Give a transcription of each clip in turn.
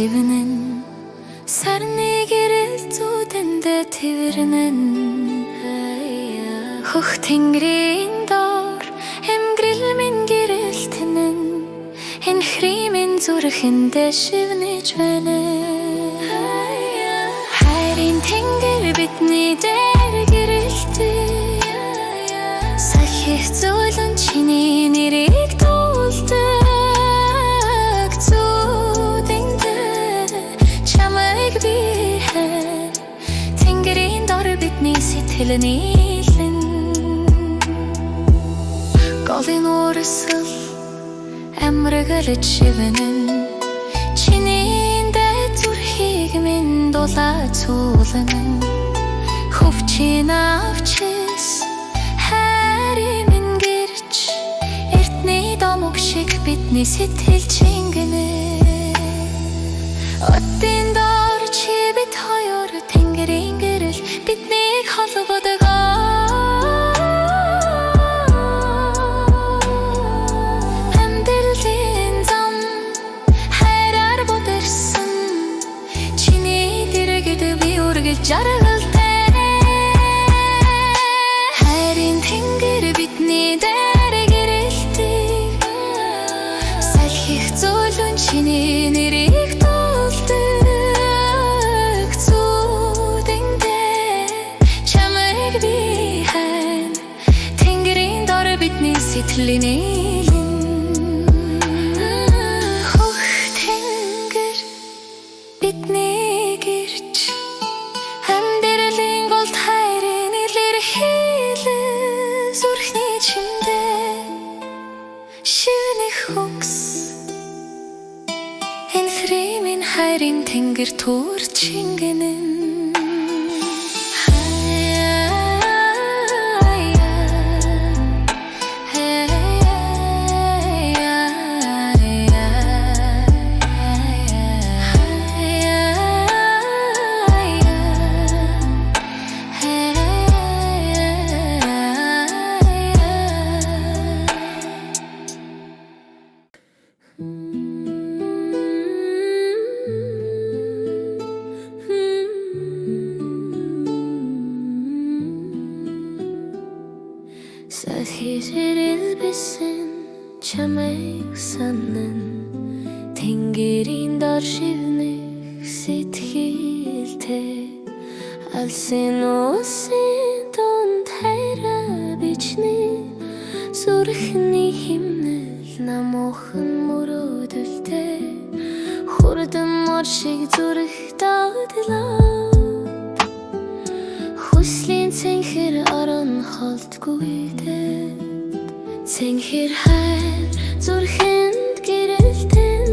шивнэн сарны гэрэл зүудэндээ тэрнэн хөх тэнгэрийн доор эмгэрэл минь гэрэлтэнэн энэ хримийн зүрхэндээ шивнэж байна хайрын тэнгэр бидний дээр гэрэлтэн сахих зүйлэн чиний нэрийг дуулдаг зүудэндээ чамайг би хэн тэнгэрийн дор бидний сэтгэл нийлэн голын урсгал амрагалж шивнэн чиний дэд зүрхийг минь дулаад цуулнэн хөвчин авчис хайрын минь гэрч эртний домог шиг бидний сэтгэл чингэнэ отын дор чи бид хоёр тэнгэрийн гэрэл биднийг холбодог жаргалтай хайрын тэнгэр бидний дээр гэрэлтэн салхих зүйлэн чиний нэрийг дуулдаг зүудэндээ чамайг би хэн тэнгэрийн дор бидний сэтгэл нийлэн хөх тэнгэр бидний гэрч хримийн хайрын тэнгэр түр чингэнэн Сахижирэл бисэн чамайг санан тэнгэрийн дор шивнэх сэтгэлтэй алсын усын донд хайраа бичнэ зүрхний химнэл намуухан мөрөөдөлтэй хурдан мор шиг зүрх даадлаа хүслийн цэнхэр орон холдгүйтэй цэнхэр хайр зүрхэнд гэрэлтэн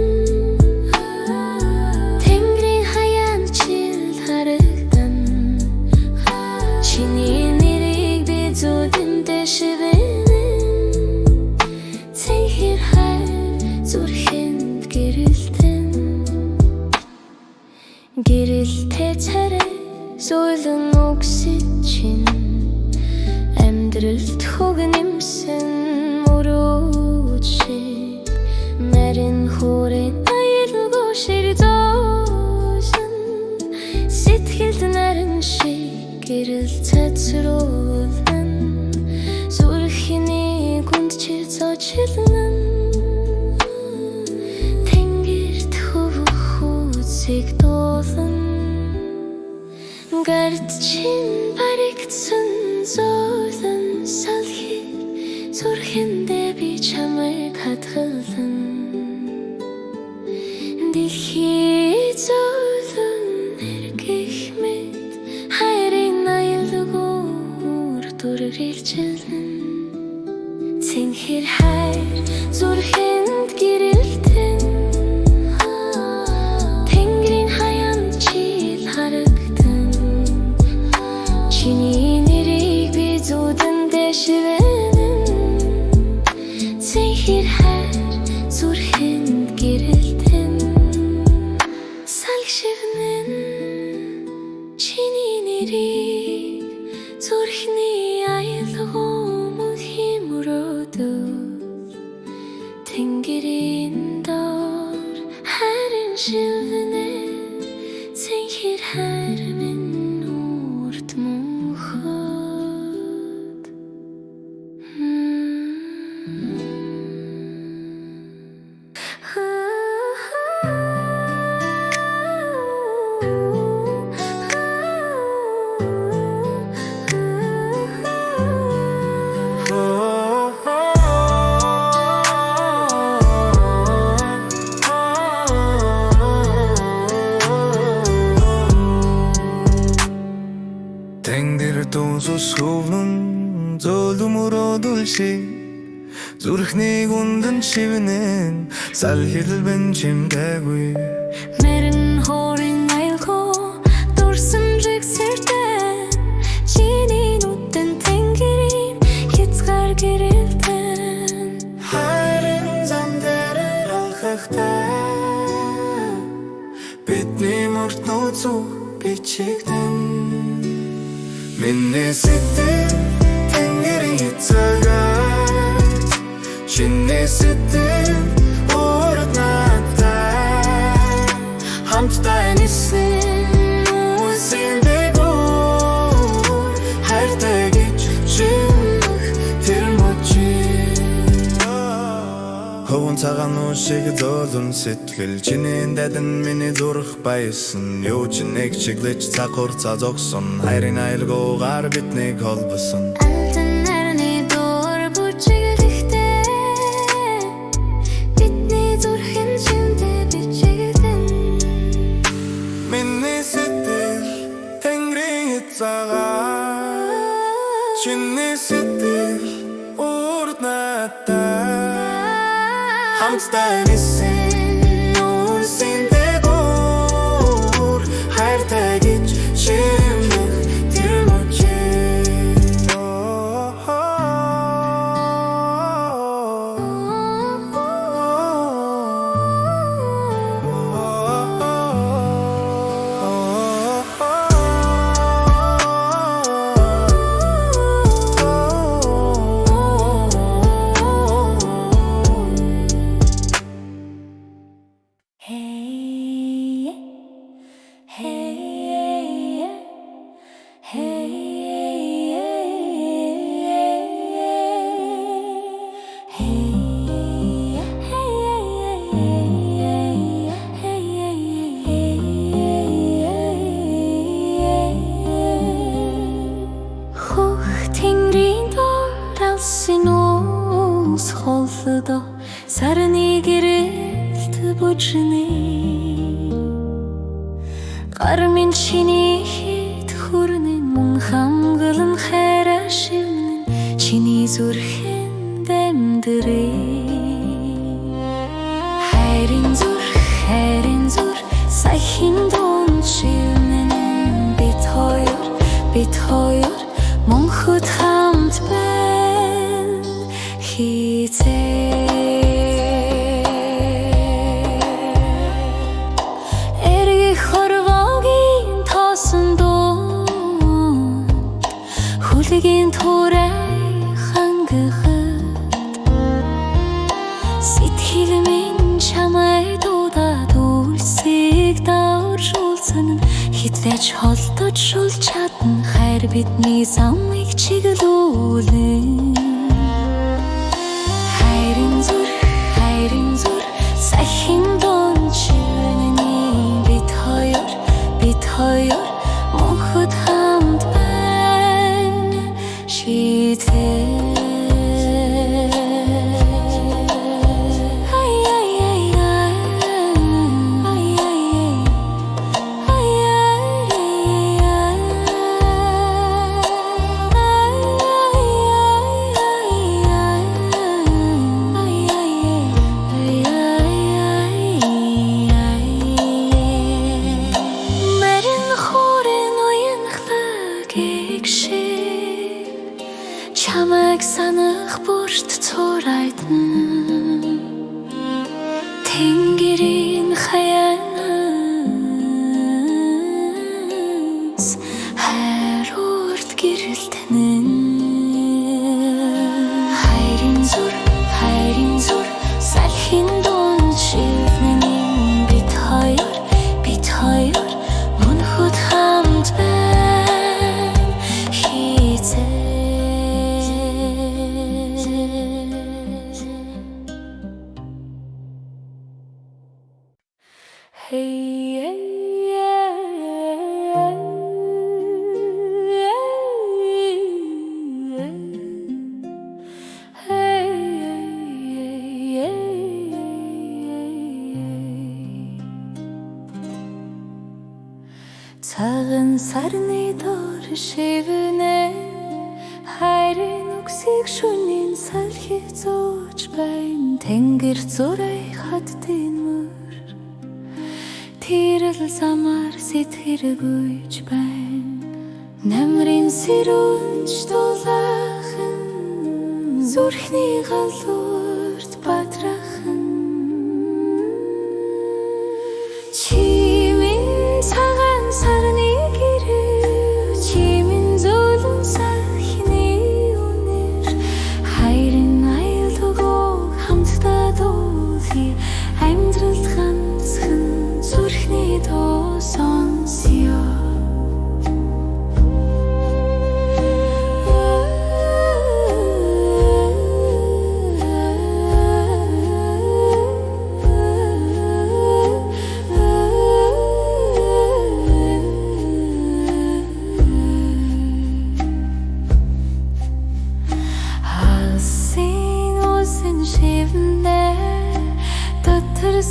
тэнгэрийн хаяанд чил харагдан чиний нэрийг би зүудэндээ шивнэн цэнхэр хайр зүрхэнд гэрэлтэн гэрэлтэй царай зөөлөн өгсөж чин амьдралд хөгнэмсэн мөрөөд шиг нарийн хүрэн аюулгүй шиг зоосон сэтгэлд нарийн шиг гэрэл цацруулан зүрхний гүнд чи зочлон тэнгэрт хөвөх үзэг дуулан гард чин баригдсан зөөлөн салхи зүрхэндээ би чамайг хадгалан дэлхий зөөлөн эргэх мэд хайрын аюулгүйр дүргэлжлэн цэнхэр хайр зүрхэнд гэрэлтэн тэнгэрийн хаяанд чил харагдан чиний нэрийг би зүудэндээ шивнэн цэнхэр хайр зүрхэнд гэрэлтэн салхи шивнэн чиний нэрийг зүрхний аюулгүй мөнхийн мөрөөдөл тэнгэрийн доор хайрын шивнэн тэр дүүсүс хөвнөн зөөлөмөрөөдөлши зүрхнийг үндан шивнэн сал хэлбэн чимдэггүй Мэрэн хорин айлгоо дурсамжиг сэрдэн чиний нүдэн тэнгэрийн хязгаар гэрэлтэн хайрын зам дээр алхахтай бидний мөрт нууцуг бичигдэн миний сэтгэл тэнгэрийн хязгаарт чиний сэтгэл урд надтай хамтдаа нисэн үсэн дээгүүр хайртай гэж чимэх тэр мөчийн хөвөн цагаан уушиг зөөлөн сэтгэл чиний дэдэн миний зүрх баясан юу ч нэг чиглэж цаг хугацаа зогсон хайрын айлгуугаар биднийг холбосон Альтан нарны дуур бүжиглэхдээ бидний зүрхэн чимдээ бичигдэн миний сэтгэл тэнгэрийн хязгаар чиний сэтгэл урд надтай хамтдаа нисэн үсэн дээгүүр хайртай гэж чимэх тэр мөчийн Тэнгэрийн дор алсын уус холдоо сарны гэрэлт бүжнэ гар минь чиний хэд хүрнэн мөн хамгалан хайраа шивнэн чиний зүрхэн дэмдрээ хайрын зүр саяхын дунд шивнэн бид хоёр Монхот хамт байна хийцээ эргэх хорвогийн тоосон дунд хүлгийн турай хангахад сэтгэл минь чамай дуудаад үлсийг давжуулсан хитвэж холдож шул чадна хайр бидний замыг чиглүүлэн хайрын зүр саяхын дунд шивнэний бид хоёр монхот хамт байна шийдвэр чамайг санах бүрт цуурайдан тэнгэрийн хаянаас хайр урд гэрэлтэн хайрын зүр салхин дунд шивнэний бид хоёр монхот хамт байна хийцээ Hey сарны дор шивнэ хайрын үгсийг шөнийн салхи зууж байна тэнгэр зурай хатдын мөр тэрэл замаар сэтгэргүйж байна намрын сэрүүнч дулаахан зүрхний галуурт бадрахан чимэн цагаан сарны гэрэл чимэн зөөлөн салхины үнэр хайрын аюулгүй хамтдаа дуулъя амьдралд ганцхан зүрхний дуу сонсё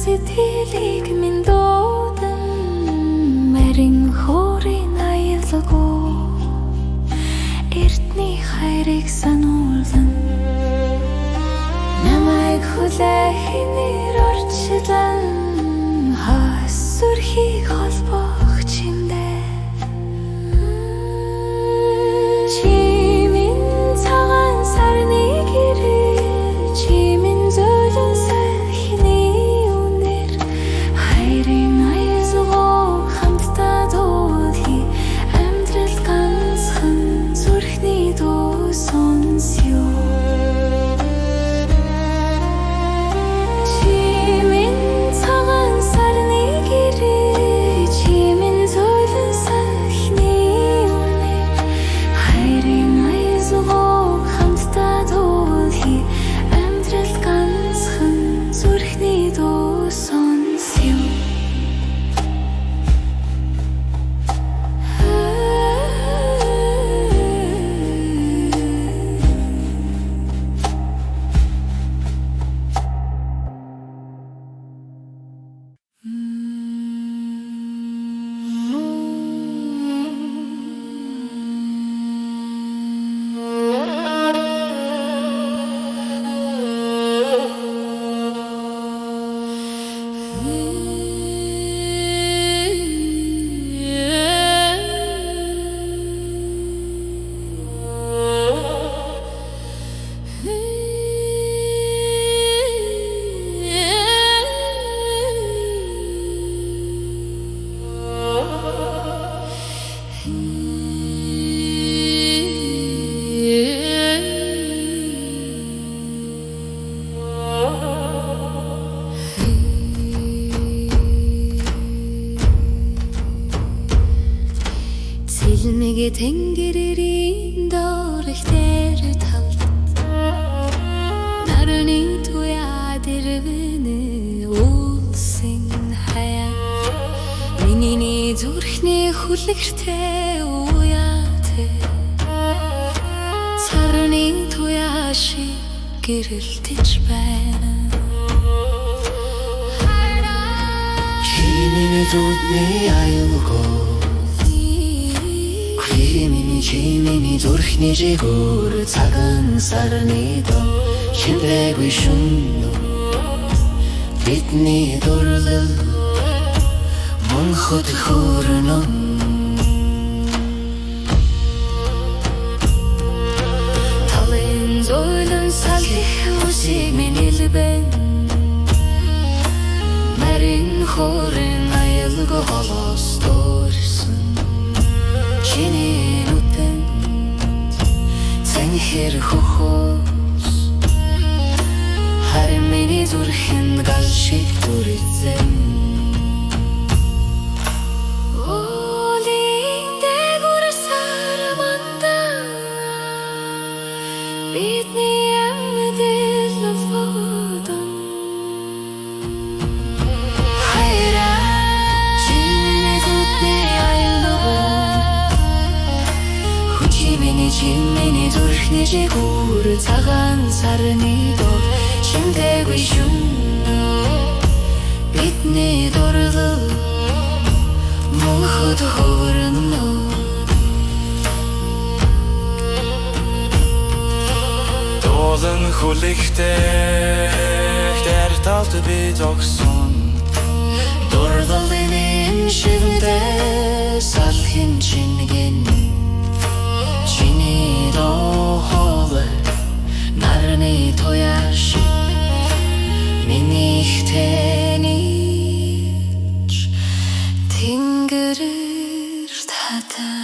сэтгэлийг минь дуудан мэрин хорийн аюулгүй эртний хайрыг сануулсан намайг хүлэхинээр орчлон хас сүрхийг холбох чимдээ чимэн цагаан сарны гэрэл чимэн зөөлөн салхины Сэлмэгэ тэнгэрийн дорх дээр талд нарны туяа дэрвэнэ уулсын хаяа миний зүрхний хүлэгтэй уяатай сарны туяа шиг гэрэлтэж байна Чимэний зүрхний аюулгүй Чимэний зүрхний жигүүр цагаан сарны дор шимдэггүй шөнө бидний дурлал монхот хөрнө талын зөөлөн салхи үсийг минь илбэн мэрин хорын аюулгүй холоос дурсан чиний хэр хөхөөс харин миний зүрхэн гал шиг дүрзэн Олин дэгүр сарманда бидний амьдэл лофодон хайра чиний зүрхний аюулгүй Чимэний зүрхний жигүүр цагаан сарны дор шимдэггүй шөнө бидний дурлал монхот хөрнө олон хүлэгтэй тэр талд би зогсон дурлалын шивдээ салхин чингэн чиний дохове нарны тояш минийх тэнийч тэнгэрээр татаа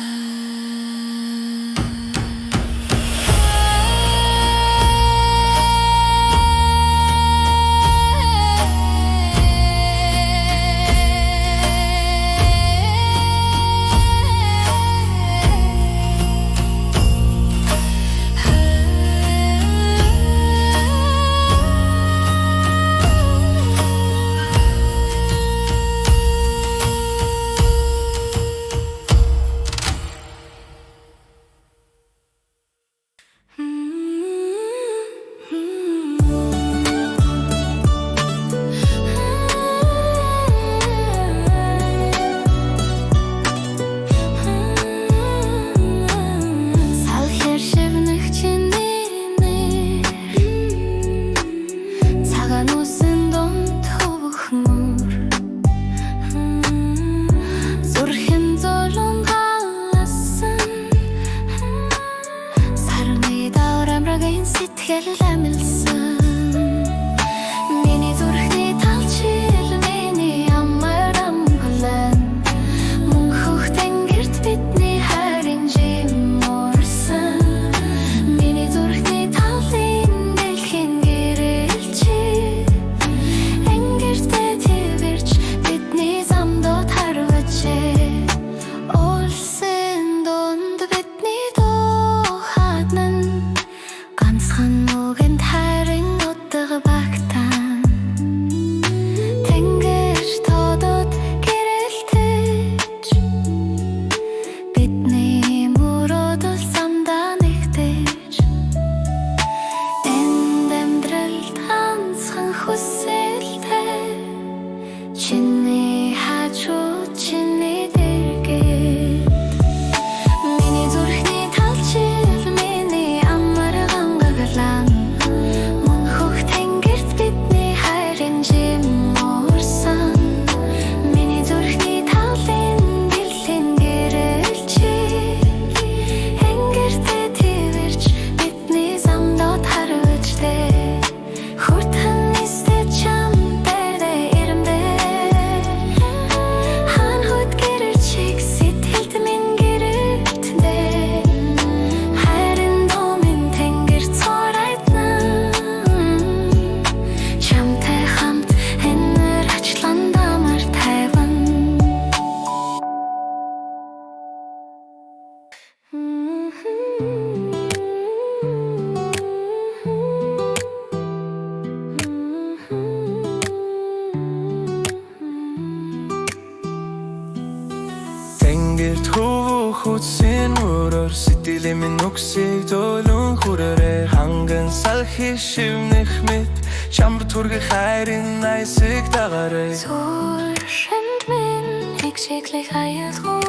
Хүссэн мөрөөр сэтгэлээ минь нүксийг зөөлөн хүрээрээ ханган салхи шивнэх мэт чамд хүргэх хайрын найсыг дагаарай Зүрхэнд минь хэгшиглэх аялгуу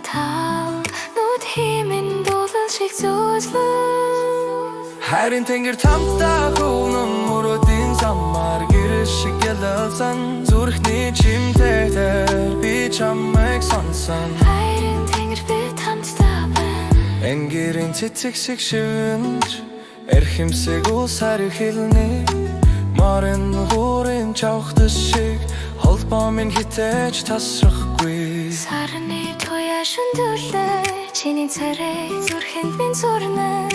Тав нүд химэн дуулал шиг зөөслөө Хайрын тэнгэр тамтаа хөвнөн мөрөдийн замаар гэрэл шиг ялалсан зүрхний чимтэйдэр би чамайг сонсон Хайрын тэнгэр би тамтаа байна Энгэрийн цэцэг шиг шивэнж эрхэмсэг усаар хэлнэ Морин гурын чавхдас шиг холбоо минь хитэж тасрахгүй Сарны туяа шүндүүлээ чиний царай зүрхэнд минь зурна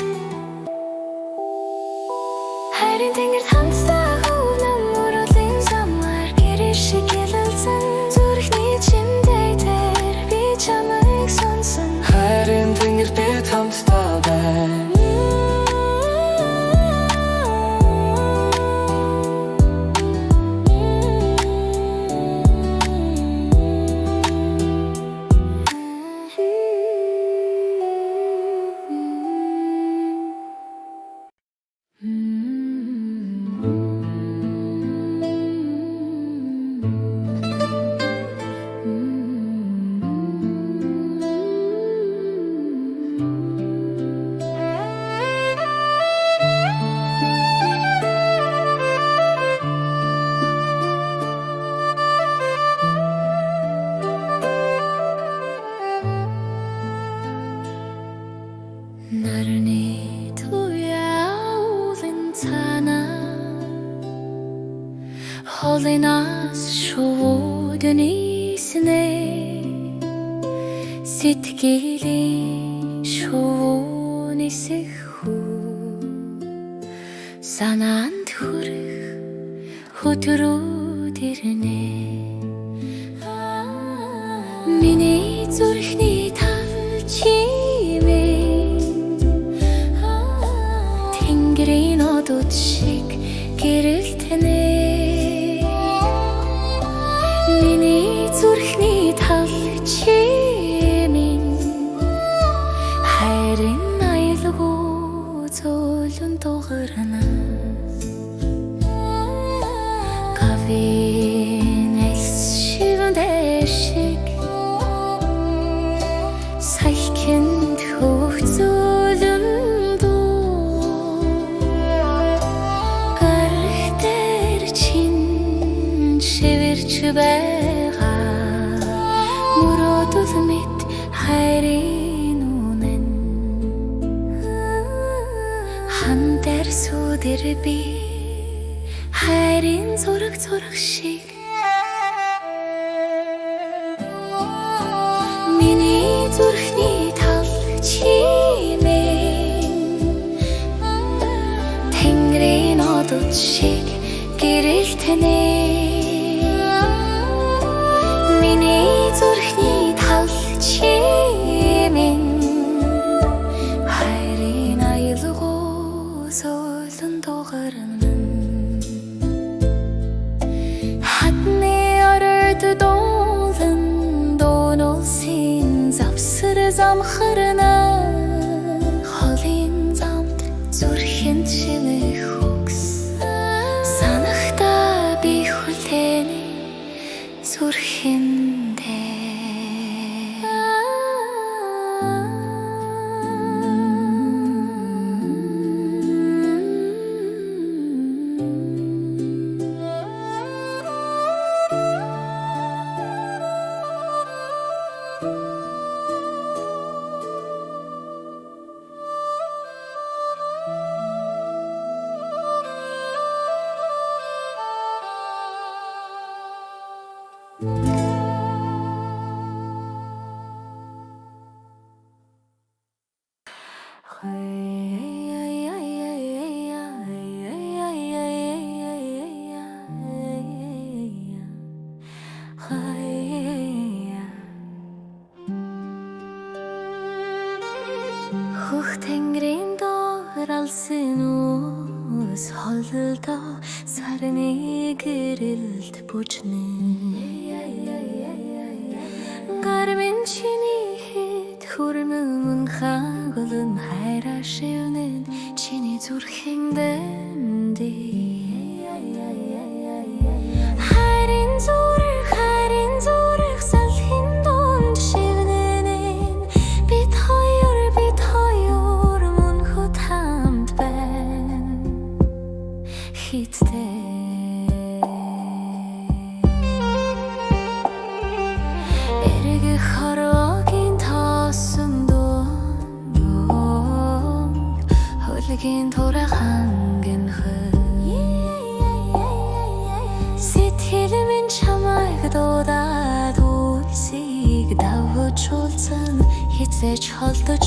Хайрын тэнгэр тамтаа хөвнөн мөрөдийн замаар гэрэл шиг ялалсан зүрхний чимтэйдэр би чамайг сонсон Хайрын тэнгэр би тамтаа байна Mm-hmm. нарны туяулын цаана холынаас шууд нийснэ сэтгэлийн шууд нисэхүү санаанд хүрэх хөдрүүд ирнэ миний зүрхний тал чимээ тэнгэрийн одод шиг гэрэлтэнэ миний зүрхний тал чимээ хайрын аялгүй зөөлөн дугарна кавин элс шивэндэ шиг сайхинд хөх зөөлөн дуу гарахтэр чин шивэрч байгаа мөрөдөл мэд хайрын үнэн хантер сүдэр би хайрын зураг шиг миний зүрхний тал чимээ тэнгэрийн одод шиг гэрэлтэнэ миний зүрхний тал чимээ хайрын аялгүй зөөлөн дугарна хатны оройд дуулан дуунулсын завсар замхарна холын замд зүрхэнд шинэ хөгс санахта би хүлээнэ зүрхэндээ Хөх тэнгэрийн доор алсын үс холдоо сарны гэрэлд бүжнэ гармин чиний хэд хүрмэн хагалан хайраа шивнэн чиний зүрхэн дэмдээ хайрын зүрх салхин донд шивнэн бид хоёр мөн хөт хамт байна хиттэй эрэг хороогийн тоосон дунд хөлгийн турах хангин сэтгэл минь чамайг дуудаад үлсийг давхжуулсан хизээч холдож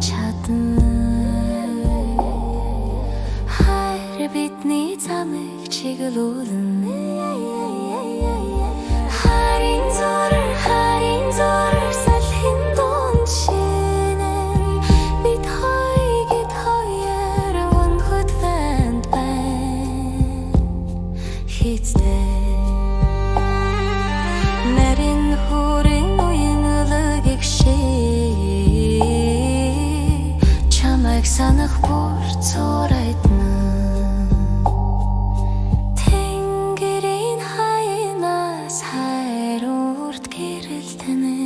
чадна хайр бидний замыг чиглүүлнэ хайрын зураг салхин донд шинэн бид хоёр өнхөд банд байна хиттэй нарийн хүрэн уянгалыг чамайг санах бүр цорайтна тэнгэрийн хаянаас хайр урд гэрэлтэнэ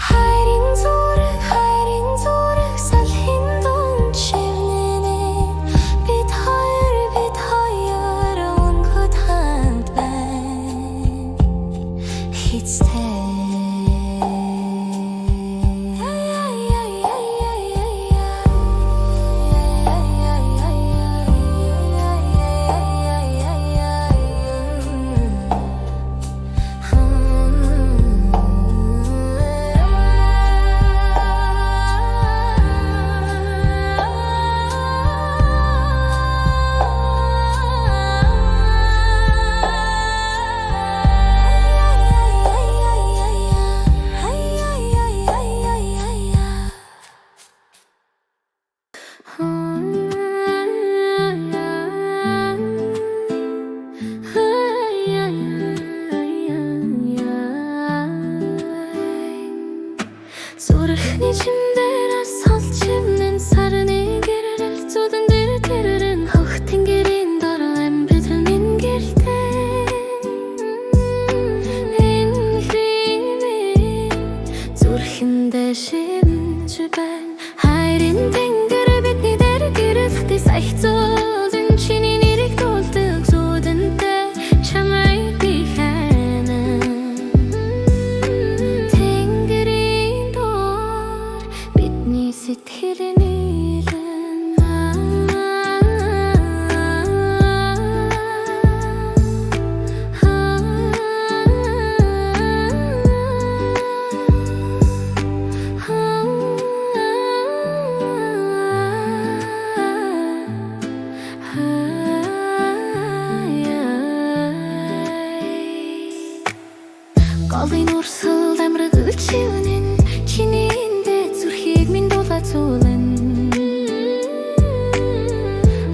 хайрын зураг салхин донд шивнэнэ бид хоёр өнхөд хамт байна хиттэй Зүрхний чимдэр асалж чимнэн сарны гэрэл зүүдэн дээр тэрэн хөх тэнгэрийн дор амьбэдэл минь гэртэн энэ хримээ зүрхэндээ шимж байна хайрын тэнгэр бидний дээр гэрэлтэй саяхцуулан чиний нэрийг дуулдаг зүүдэнтэй чамайг би хайна тэнгэрийн дор бидний сэтгэлийн голын урсгал амрагл чивнэн чиний эндээ зүрхийг минь дулаацуулан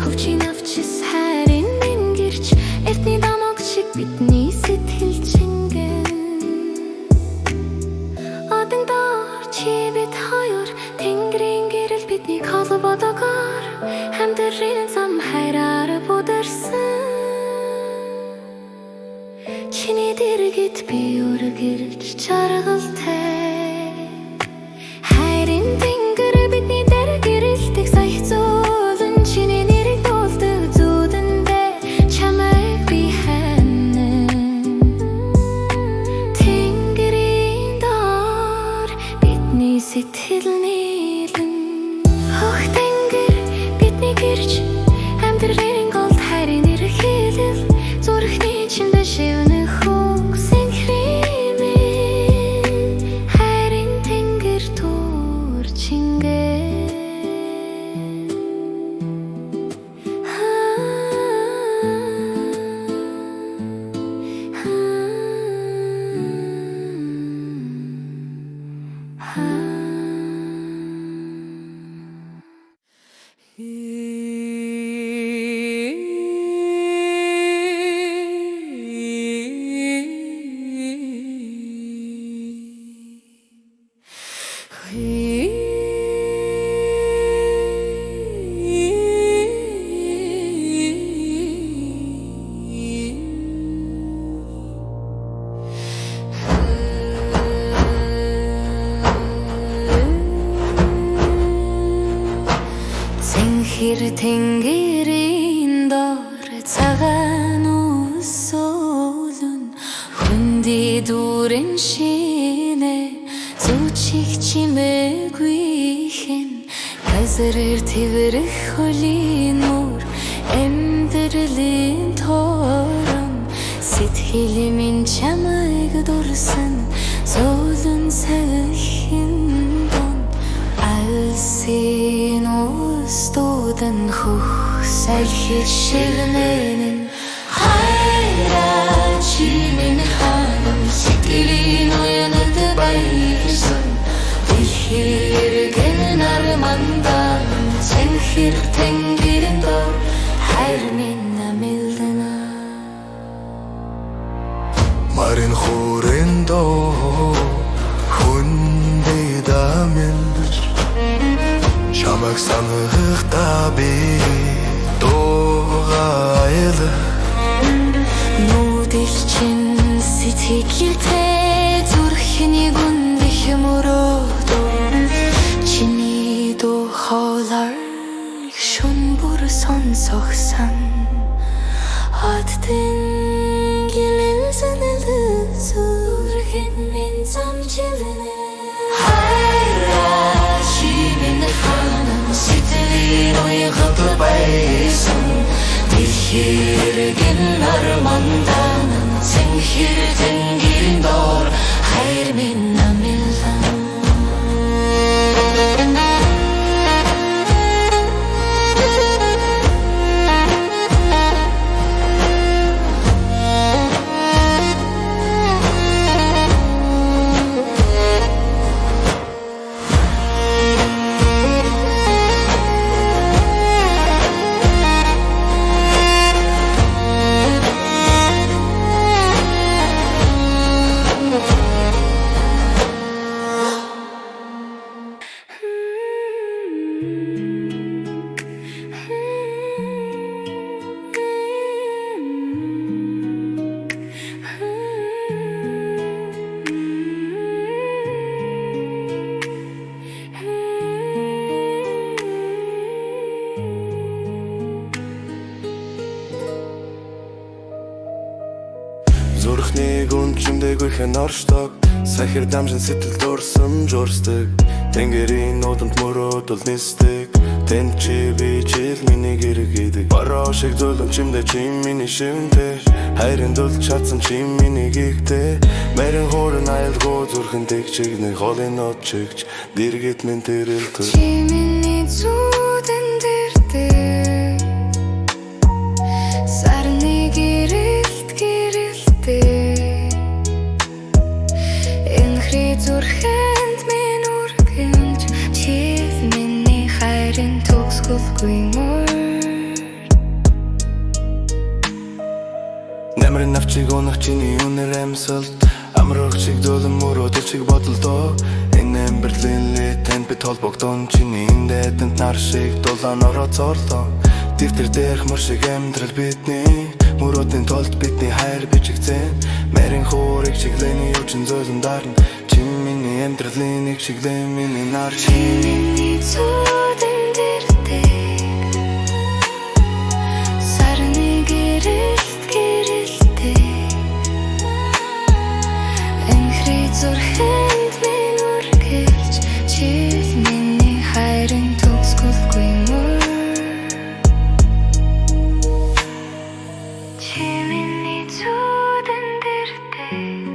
хөвчин авчис хайрын минь гэрч эртний дамаг шиг бидний сэтгэл чингэн одон доор чи бид хоёр тэнгэрийн гэрэл биднийг холбодогоор хамтран зам хайраар бүдэрсэн чиний дэргэд би үргэлж чаргалтай хайрын тэнгэр бидний дээр гэрэлтийг саяхцуулан чиний нэрийг дуулдаг зүүдэндээ чамайг би хайна тэнгэрийн дор бидний сэтгэл нийлэн хөх тэнгэр бидний гэрч амьдралын голд хайрын нэр хэлэл зүрхний чимдээ шивнэ тэнгэрийн дор цагаан усуулан хүндий дүүрэн шинэ зүчих чимээгүй газраар тэрэх хөлийн мөр амьдралын торон сэтгэл минь чамайг дурсан зөөлөн сахин дон алсын устудан хөх салхи шивнэн хайраа чи минь ханам сэтгэлийн уянад баярсан дэлхийргэн нармандан цэнхэр тэнгэрийн дор хайр минь амилдана Марин хүрэн доо хүндээ дамэлж чамайг санахтаа би дуугайл нүдэл чин сэтгэлтэй зүрхний гүндэх мөрөөд чиний дуу хоолой шүн бүр сонсохсан оддын зүрхэн минь замжилнэ хайраа чи минь ханам сэтгэлийн уянад баярсан дэлхийргэн нармандан цэнхэр тэнгэрийн дор хайр минь амилдан Зүрхний гүнчимдэгүйхэн оршдог сахир дамжин сэтгэл дурсам журсдаг тэнгэрийн нууданд мөрөөдөл нисдэг тэнд чи би чил миний гэргэдэг бороо шиг зөөлөн чимдэ чи миний шивнтэй хайрын дул чадсан чи миний гихтэй мэрэн хоорон айлгуу зүрхэн тэгчигнэ холын нот чигч дэргэт мен тэрэлтэ чи миний зүудэн дэрдэг сарны гэрэлт энхри зүрхэнд минь үргэлж чи миний хайрын төгсгөлгүй мөр Нэмрэн навчиг унах чиний үнэр амьсалт амрах чиг дөлөн мөрөөдөл чиг бодолдоо энэ амберлинлээ танд бит холбогдсон чиний индэдэнд нар шиг дулаан орооцорлоо дэвтэр дээрх мөр шиг амьдрал бидний мөрөөдлийн толд бидний хайр бичигдсэн мэрэн хоорыг чиглэний үчин зөөлөн дарна чи миний амьдралын нэг чиглэн миний нар чи миний зүудэн дэрдэг сарны гэрэлтэй энхри зүрхэнд минь үргэлж чи миний хайрын төгсгөлгүй мөр чи миний зүудэн дэрдэг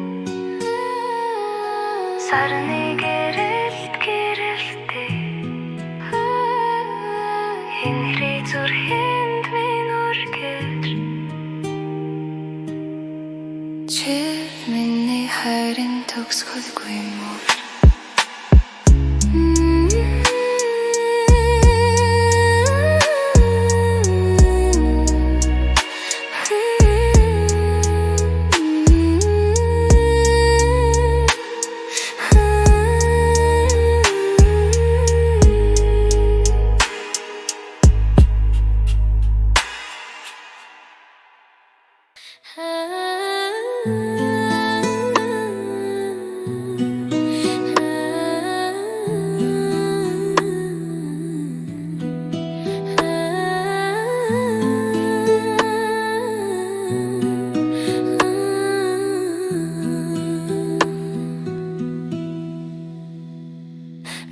сарны гэрэлтэй энхри зүрхэнд минь үргэлж чи миний хайрын төгсгөлгүй мөр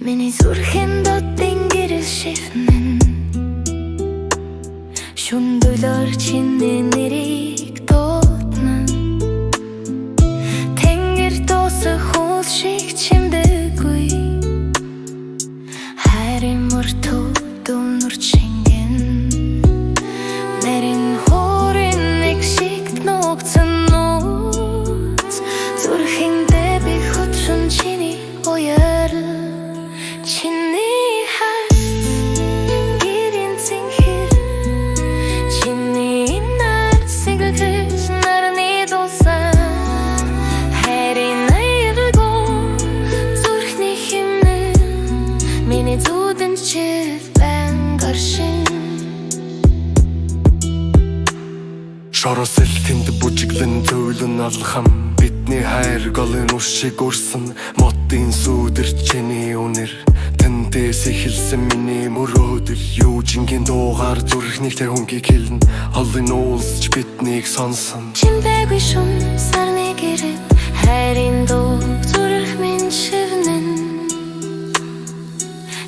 Миний зүрхэн дотын гэрэл шивнэн шүндөлөр чиний нэрийг дуудна тэнгэр дуусах хул шиг чимдэггүй хайрын мөртөө дүүнүр чингэн нэрэн хоорын нэг шиг ногцсон нууц зүрхэндээ би хөтшөн чиний уярл чиний хайр гэрийн цэнхэр чиний нар сэгэлж нарны дулсан хайрын айлгуу зүрхний хэмнэл миний зүудэн чил байн гаршин шоросэл тэнд бүжиглэн зөвлөн алхам бидний хайр голын ус шиг өрсөн мотын сүдэр чиний үнэр тэндээс эхэлсэн миний мөрөөдөл юу жингийн дуугаар зүрхнийхтэй хүнгийг хэлнэ олон уулзч биднийг сонсон чимдэггүй шум сарны гэрэл хайрын дуу зүрх минь шивнэн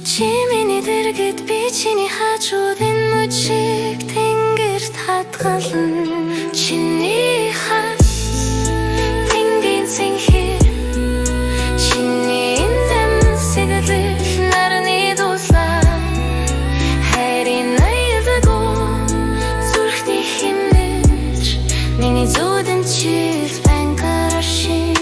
чи миний дэргэд би чиний хажуудын мөчийг тэнгэрт хатгална чиний хас тэнгэрийн цэнхэр чиний эндэн сэгэлж нарны дулсан хайрын айлгуу зүрхний хэмнэлж миний зүудэн чил байн гаршин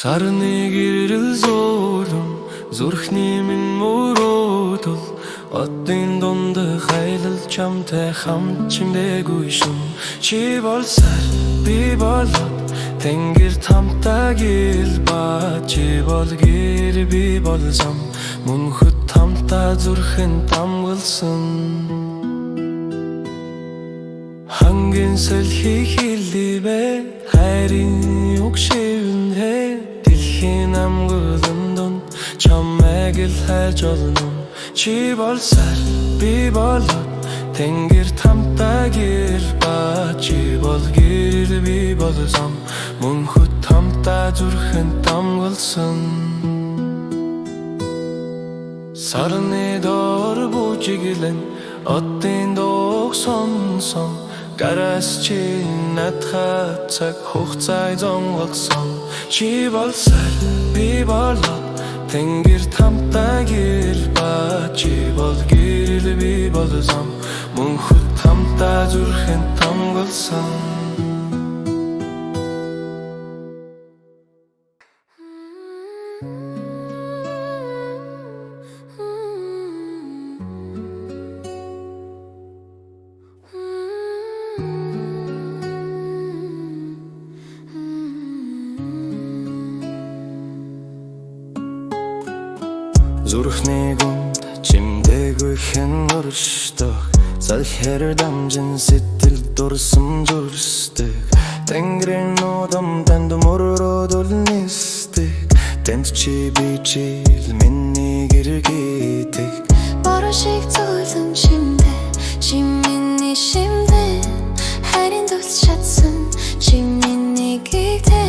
Сарны гэрэл зөөлөн зүрхний минь мөрөөдөл Одын дунд хайлал чамтай хамт чимдээгүй шин Чи бол сар би болоод Тэнгэр тамтай гэлба Чи бол гэр би бол зам Мөнхөд тамтай зүрхэн тамгалсан Hangen сэлхий хэлбэ хайрын үг шивнэ Дэлхийн амгалан донд чамайг л хайж олно Чи бол сар би болоод Тэнгэр тамтай гэлба Чи бол гэр би бол зам Мөнхөд тамтай зүрхэн тамгалсан Сарны дор бүжиглэн Одын дог сонсон Гараас чи надхаа цаг хугацааг зонгосон Чи бол сар би болоод Тэнгэр тамтай гэлба Чи бол гэр би бол зам Мөнхөд тамтай зүрхэн тамгалсан Зүрхний гүнд чимдээгүй хэн өршдөг Залхэр дамжин сэтгэл дурсам зүрсдэг Тэнгэрийн нодом танд мөрөөдөл нисдэг Тэнд чи би чил миний гэргийдэг Бороо шиг зөөлөн шимдэ Чи миний шимдэ Харин тулс шатсан Чи миний гэгдэ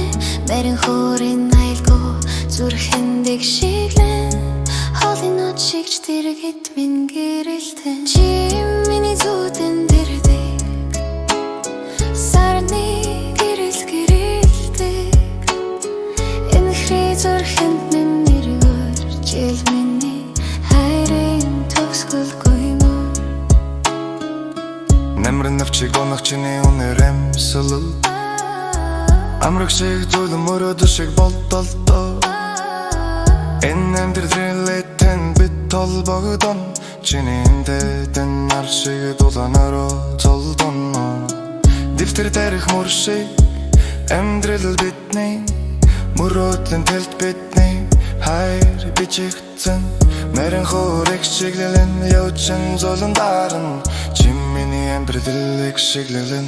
Мэрэн хуурын айлгүй Зүрхэндик шиглэн Холын нот шигч дэргэт минь гэрэлтэн Чи миний зүүдэн дэрдэг Сарны гэрэл гэрэлдэг Энэ хрий зүрхэнд минь нэргөр Жил миний хайрын төгсгөлгүй мөн Нэмрэн навчиг онох чиний үнэр эмсэлэл Амраг шиг зөөлөн мөрөөдөл шиг болтолдоо Энэ амьдрэлэтэн бит толбогдон Чиний эндэтэн нар шиг дуланароо золдоно Дэвтэр дээрх мөр шиг амьдрэл бидний Мөрөөдлөн тэлт бидний хайр бичигдсэн Мэрэн хуурыг шиглэлэн явчин золон даран Чи миний амьдрэлийг шиглэлэн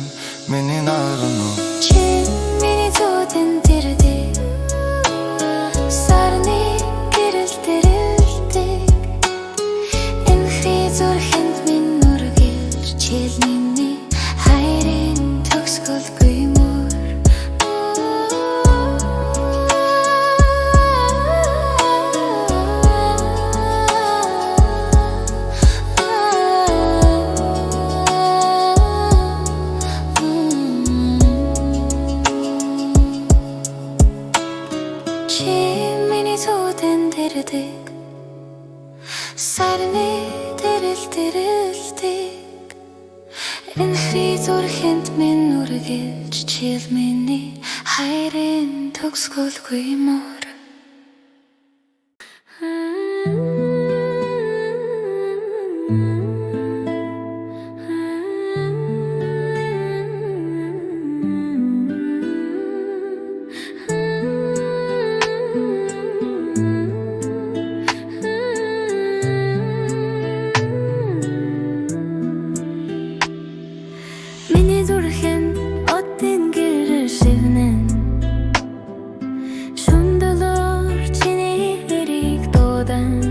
миний нарано Чи миний зүүдэн дэрдэг Сарны гэрэл дэрэлдэг Энэ хрий зүрхэнд минь нүргэлж Чил миний хайрын төгсгөлгүй мөр Сарны дэрэл дэрэлдэг Энэ хрий зүрхэнд минь нүргэлж Чил миний хайрын төгсгөлгүй мөр Миний зүрхэн одын гэрэл шивнэн Шундалор чиний хэрийг дуудан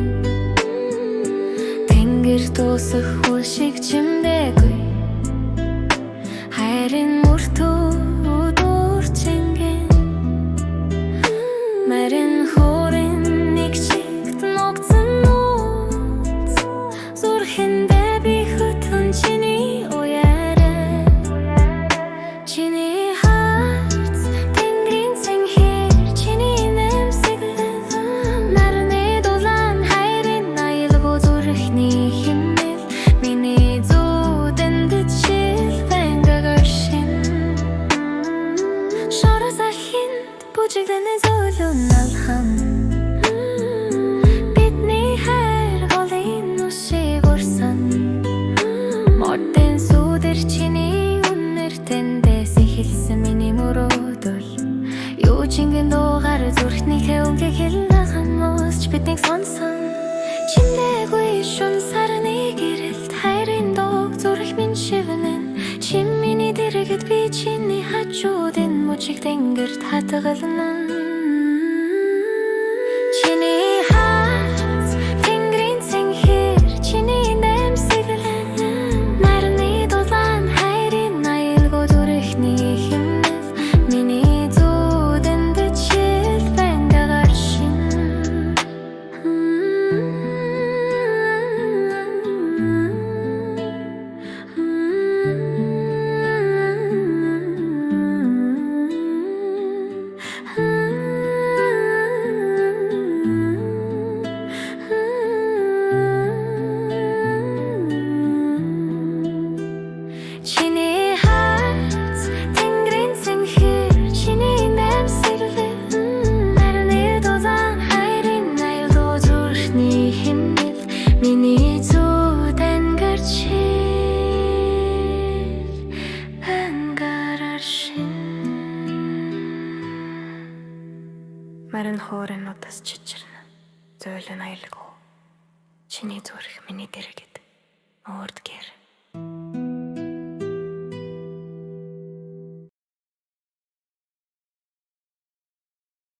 Тэнгэр дуусах үл шиг чимдээгүй Хайрын мөртөө дурчинген Мэрэн хуурын нэг чигт ногцсон нууц Зүрхэндэ би хөтөн чиний уяраа Чиний харц тэнгэрийн цэнхэр Чиний нэмсэглэн Нарны дулаан хайрын аялгүй зүрхний хэмнэл Миний зүүдэн дэчил бэнгагар шин Шорос ахинд бүжиглэн зөөл туйлун алхам бидний хайр голын ушиг урсан модын сүдэр чиний үнэр тэндээс эхэлсэн миний мөрөөдөл юу ч ингэн дуугаар зүрхнийхээ үнгээ хэлнэхэн мосч биднийг сонсон чинээгүй шун сарны гэрэлт хайрын дог зүрх минь шивнэн чи миний дэргэд би чиний хажуудын мужиг тэнгэрт хатгална чиний хац тэнгэрийн цэнхэр чиний нэмсэглэн нарны дулаан хайрын аялгуу зүрхний хэмнэл миний зүудэн дэчил бэндэгаар шин чиний хац тэнгэрийн цэнхэр чиний нэмсэглэн нарны дулаан хайрын аялгуу зүрхний хэмнэл миний зүудэн гэрчил бэндэгаар шин Марин хоорын удаас чичирнэ зөөлөн аялгуу чиний зүрх миний дэргэд мөрдгэр